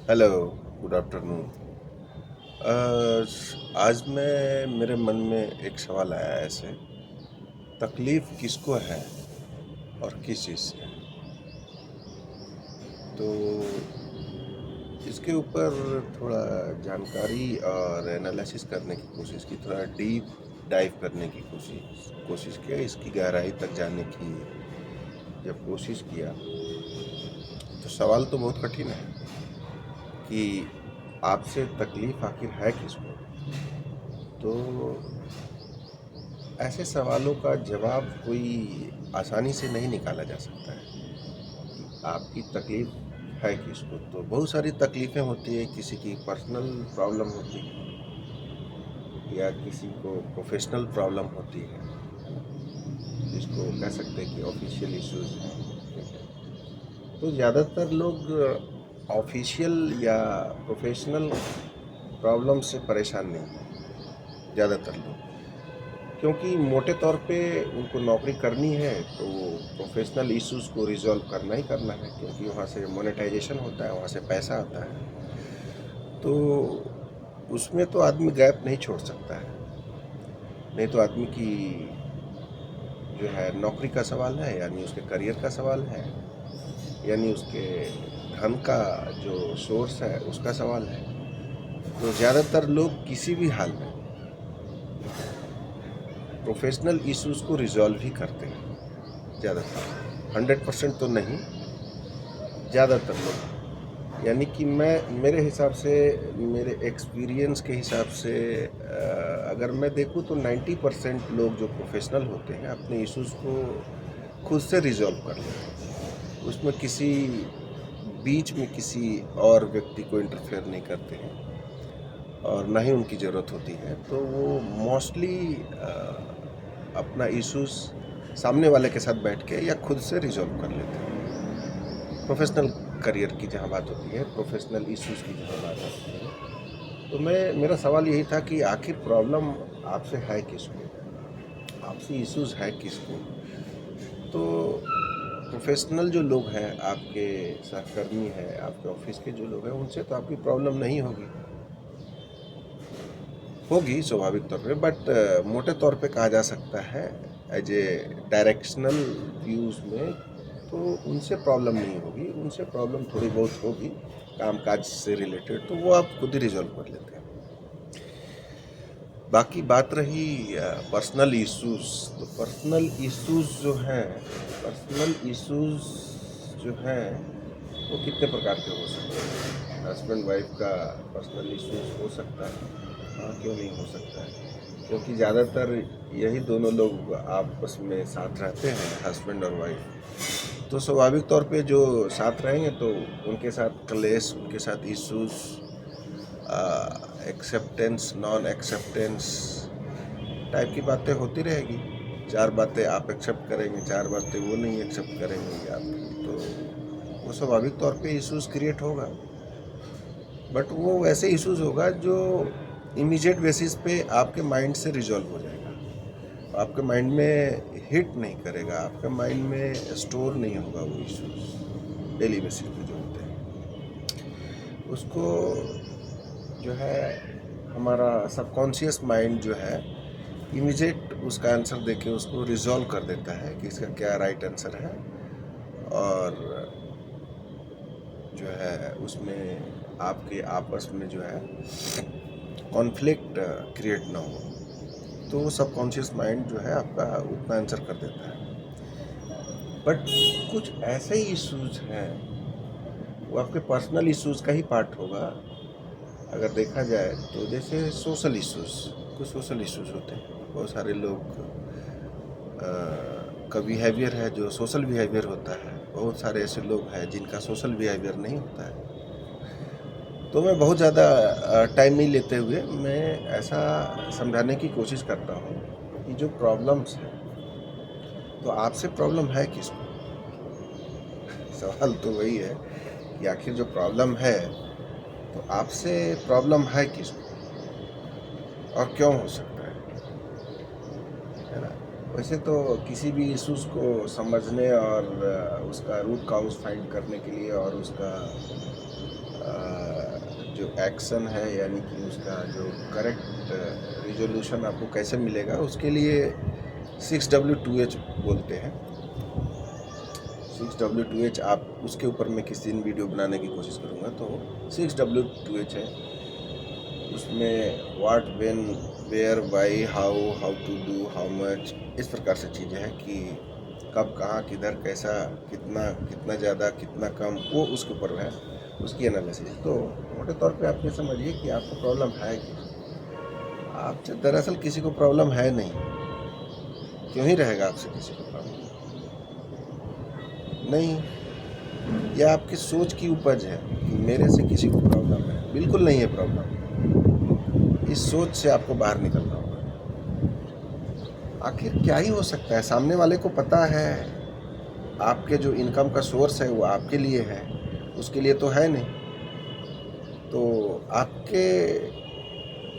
Hello, good afternoon. आज मेरे मन में एक सवाल आया ऐसे, तकलीफ़ किसको है और किस चीज़ से? तो इसके ऊपर थोड़ा जानकारी और एनालिसिस करने की कोशिश की, थोड़ा डीप डाइव करने की कोशिश कोशिश किया, इसकी गहराई तक जाने की जब कोशिश किया, तो सवाल तो बहुत कठिन है कि आपसे तकलीफ़ आखिर है किसको? तो ऐसे सवालों का जवाब कोई आसानी से नहीं निकाला जा सकता है कि आपकी तकलीफ है किसको। तो बहुत सारी तकलीफ़ें होती है, किसी की पर्सनल प्रॉब्लम होती है या किसी को प्रोफेशनल प्रॉब्लम होती है, जिसको कह सकते हैं कि ऑफिशियल इश्यूज हैं। ठीक है, तो ज़्यादातर लोग ऑफिशियल या प्रोफेशनल प्रॉब्लम से परेशान नहीं हैं, ज़्यादातर लोग, क्योंकि मोटे तौर पे उनको नौकरी करनी है तो प्रोफेशनल इश्यूज़ को रिजॉल्व करना ही करना है, क्योंकि वहाँ से मोनेटाइजेशन होता है, वहाँ से पैसा आता है। तो उसमें तो आदमी गैप नहीं छोड़ सकता है, नहीं तो आदमी की जो है नौकरी का सवाल है, यानी उसके करियर का सवाल है, यानी उसके धन का जो सोर्स है उसका सवाल है। तो ज़्यादातर लोग किसी भी हाल में प्रोफेशनल इश्यूज़ को रिजॉल्व ही करते हैं, ज़्यादातर 100% तो नहीं, ज़्यादातर लोग। यानी कि मैं मेरे हिसाब से, मेरे एक्सपीरियंस के हिसाब से, अगर मैं देखूँ तो 90% लोग जो प्रोफेशनल होते हैं अपने इश्यूज़ को खुद से रिजॉल्व कर लेते हैं। उसमें किसी बीच में किसी और व्यक्ति को इंटरफेयर नहीं करते हैं और ना ही उनकी ज़रूरत होती है। तो वो मोस्टली अपना इश्यूज़ सामने वाले के साथ बैठ के या खुद से रिजॉल्व कर लेते हैं। प्रोफेशनल करियर की जहाँ बात होती है, प्रोफेशनल इश्यूज़ की जहाँ बात होती है, तो मेरा सवाल यही था कि आखिर प्रॉब्लम आपसे है किसको, आपसे इश्यूज़ है किसको? तो प्रोफेशनल जो लोग हैं, आपके सहकर्मी हैं, आपके ऑफिस के जो लोग हैं, उनसे तो आपकी प्रॉब्लम नहीं होगी, होगी स्वाभाविक तौर पे, बट मोटे तौर पे कहा जा सकता है एज ए डायरेक्शनल व्यूज़ में, तो उनसे प्रॉब्लम नहीं होगी। उनसे प्रॉब्लम थोड़ी बहुत होगी कामकाज से रिलेटेड, तो वो आप खुद ही रिजॉल्व कर लेते हैं। बाकी बात रही पर्सनल इश्यूज़, तो पर्सनल इश्यूज़ जो हैं वो कितने प्रकार के हो सकते हैं। हस्बैंड वाइफ का पर्सनल इश्यूज़ हो सकता है, हाँ क्यों नहीं हो सकता है, क्योंकि ज़्यादातर यही दोनों लोग आपस में साथ रहते हैं, हस्बैंड और वाइफ। तो स्वाभाविक तौर पे जो साथ रहेंगे तो उनके साथ क्लेश, उनके साथ issues, acceptance non acceptance type की बातें होती रहेगी। 4 बातें आप एक्सेप्ट करेंगे, 4 बातें वो नहीं एक्सेप्ट करेंगे आपकी, तो वो स्वाभाविक तौर पे इश्यूज़ क्रिएट होगा। बट वो वैसे इश्यूज़ होगा जो इमीडिएट बेसिस पे आपके माइंड से रिजॉल्व हो जाएगा, आपके माइंड में हिट नहीं करेगा, आपके माइंड में स्टोर नहीं होगा वो इश्यूज़ डेली बेसिस पे जो होते हैं। उसको जो है हमारा सबकॉन्शियस माइंड जो है इमीडिएट उसका आंसर देके उसको रिजॉल्व कर देता है कि इसका क्या राइट आंसर है, और जो है उसमें आपके आपस में जो है कॉन्फ्लिक्ट क्रिएट ना हो, तो वो सबकॉन्शियस माइंड जो है आपका उतना आंसर कर देता है। बट कुछ ऐसे ही इश्यूज हैं, वो आपके पर्सनल इश्यूज का ही पार्ट होगा अगर देखा जाए तो। जैसे सोशल इश्यूज, कुछ सोशल इश्यूज होते हैं, बहुत सारे लोग का बिहेवियर है जो सोशल बिहेवियर होता है, बहुत सारे ऐसे लोग हैं जिनका सोशल बिहेवियर नहीं होता है। तो मैं बहुत ज़्यादा टाइम नहीं लेते हुए मैं ऐसा समझाने की कोशिश करता हूँ कि जो प्रॉब्लम्स हैं, तो आपसे प्रॉब्लम है किसको? सवाल तो वही है कि आखिर जो प्रॉब्लम है, तो आपसे प्रॉब्लम है किसको और क्यों हो सकता है ना? वैसे तो किसी भी इश्यूज़ को समझने और उसका रूट काउज फाइंड करने के लिए और उसका जो एक्शन है, यानी कि उसका जो करेक्ट रिजोल्यूशन आपको कैसे मिलेगा, उसके लिए 6W2H बोलते हैं। 6W2H, आप उसके ऊपर मैं किसी दिन वीडियो बनाने की कोशिश करूँगा। तो 6W2H है, उसमें what, when, where, why, how, how to do, how much, इस प्रकार से चीज़ें हैं कि कब, कहाँ, किधर, कैसा, कितना, कितना ज़्यादा, कितना कम, वो उसके ऊपर है, उसकी एनालिसिस। तो मोटे तौर पे आप ये समझिए कि आपको प्रॉब्लम है कि आपसे दरअसल किसी को प्रॉब्लम है नहीं। क्यों ही रहेगा आपसे किसी को प्रॉब्लम? नहीं, यह आपकी सोच की उपज है कि मेरे से किसी को प्रॉब्लम है। बिल्कुल नहीं है प्रॉब्लम। इस सोच से आपको बाहर निकलना होगा। आखिर क्या ही हो सकता है? सामने वाले को पता है आपके जो इनकम का सोर्स है वो आपके लिए है, उसके लिए तो है नहीं। तो आपके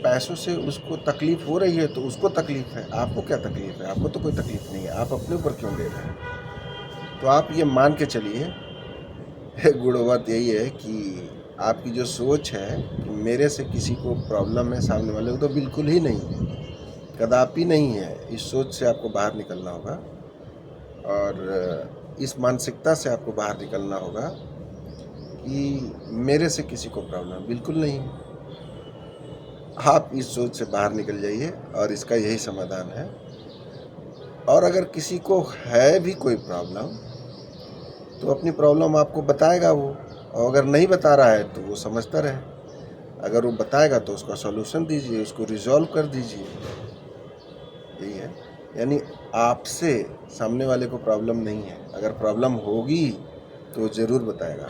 पैसों से उसको तकलीफ हो रही है तो उसको तकलीफ है, आपको क्या तकलीफ है? आपको तो कोई तकलीफ नहीं है, आप अपने ऊपर क्यों ले रहे हैं? तो आप ये मान के चलिए, गुड़ बात यही है कि आपकी जो सोच है कि मेरे से किसी को प्रॉब्लम है, सामने वाले को तो बिल्कुल ही नहीं है, कदापि नहीं है। इस सोच से आपको बाहर निकलना होगा और इस मानसिकता से आपको बाहर निकलना होगा कि मेरे से किसी को प्रॉब्लम बिल्कुल नहीं है। आप इस सोच से बाहर निकल जाइए और इसका यही समाधान है। और अगर किसी को है भी कोई प्रॉब्लम तो अपनी प्रॉब्लम आपको बताएगा वो, और अगर नहीं बता रहा है तो वो समझता रहे। अगर वो बताएगा तो उसका सॉल्यूशन दीजिए, उसको रिजॉल्व कर दीजिए। यही है, यानी आपसे सामने वाले को प्रॉब्लम नहीं है। अगर प्रॉब्लम होगी तो ज़रूर बताएगा।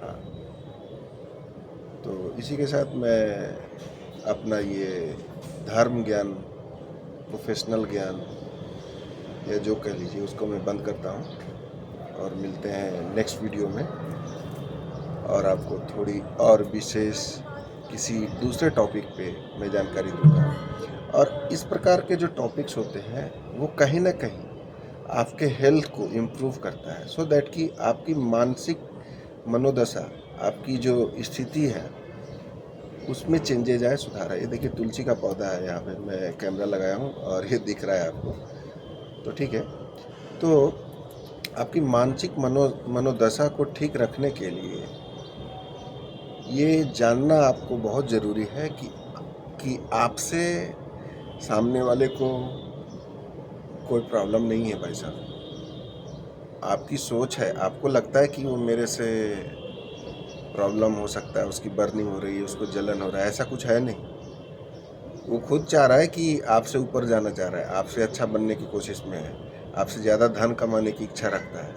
हाँ, तो इसी के साथ मैं अपना ये धर्म ज्ञान, प्रोफेशनल ज्ञान, या जो कह लीजिए, उसको मैं बंद करता हूँ और मिलते हैं नेक्स्ट वीडियो में। और आपको थोड़ी और विशेष किसी दूसरे टॉपिक पे मैं जानकारी दूंगा। और इस प्रकार के जो टॉपिक्स होते हैं वो कहीं ना कहीं आपके हेल्थ को इम्प्रूव करता है, सो दैट कि आपकी मानसिक मनोदशा, आपकी जो स्थिति है उसमें चेंजेज आए, सुधार आए। ये देखिए तुलसी का पौधा है, यहाँ पे मैं कैमरा लगाया हूँ और ये दिख रहा है आपको, तो ठीक है। तो आपकी मानसिक मनोदशा को ठीक रखने के लिए ये जानना आपको बहुत ज़रूरी है कि आपसे सामने वाले को कोई प्रॉब्लम नहीं है। भाई साहब, आपकी सोच है, आपको लगता है कि वो मेरे से प्रॉब्लम हो सकता है, उसकी बर्निंग हो रही है, उसको जलन हो रहा है, ऐसा कुछ है नहीं। वो खुद चाह रहा है कि आपसे ऊपर जाना चाह रहा है, आपसे अच्छा बनने की कोशिश में है, आपसे ज़्यादा धन कमाने की इच्छा रखता है।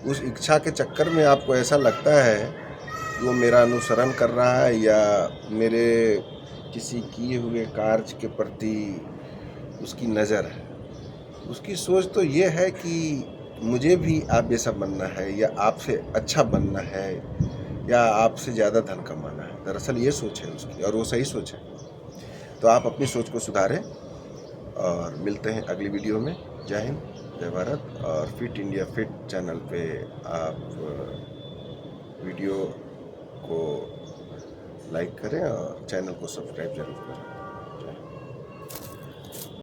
उस इच्छा के चक्कर में आपको ऐसा लगता है कि वो मेरा अनुसरण कर रहा है या मेरे किसी किए हुए कार्य के प्रति उसकी नज़र है। उसकी सोच तो ये है कि मुझे भी आप जैसा बनना है, या आपसे अच्छा बनना है, या आपसे ज़्यादा धन कमाना है। दरअसल ये सोच है उसकी, और वो सही सोच है। तो आप अपनी सोच को सुधारें और मिलते हैं अगली वीडियो में। जय हिंद, जय भारत। और फिट इंडिया फिट चैनल पे आप वीडियो को लाइक करें और चैनल को सब्सक्राइब जरूर करें।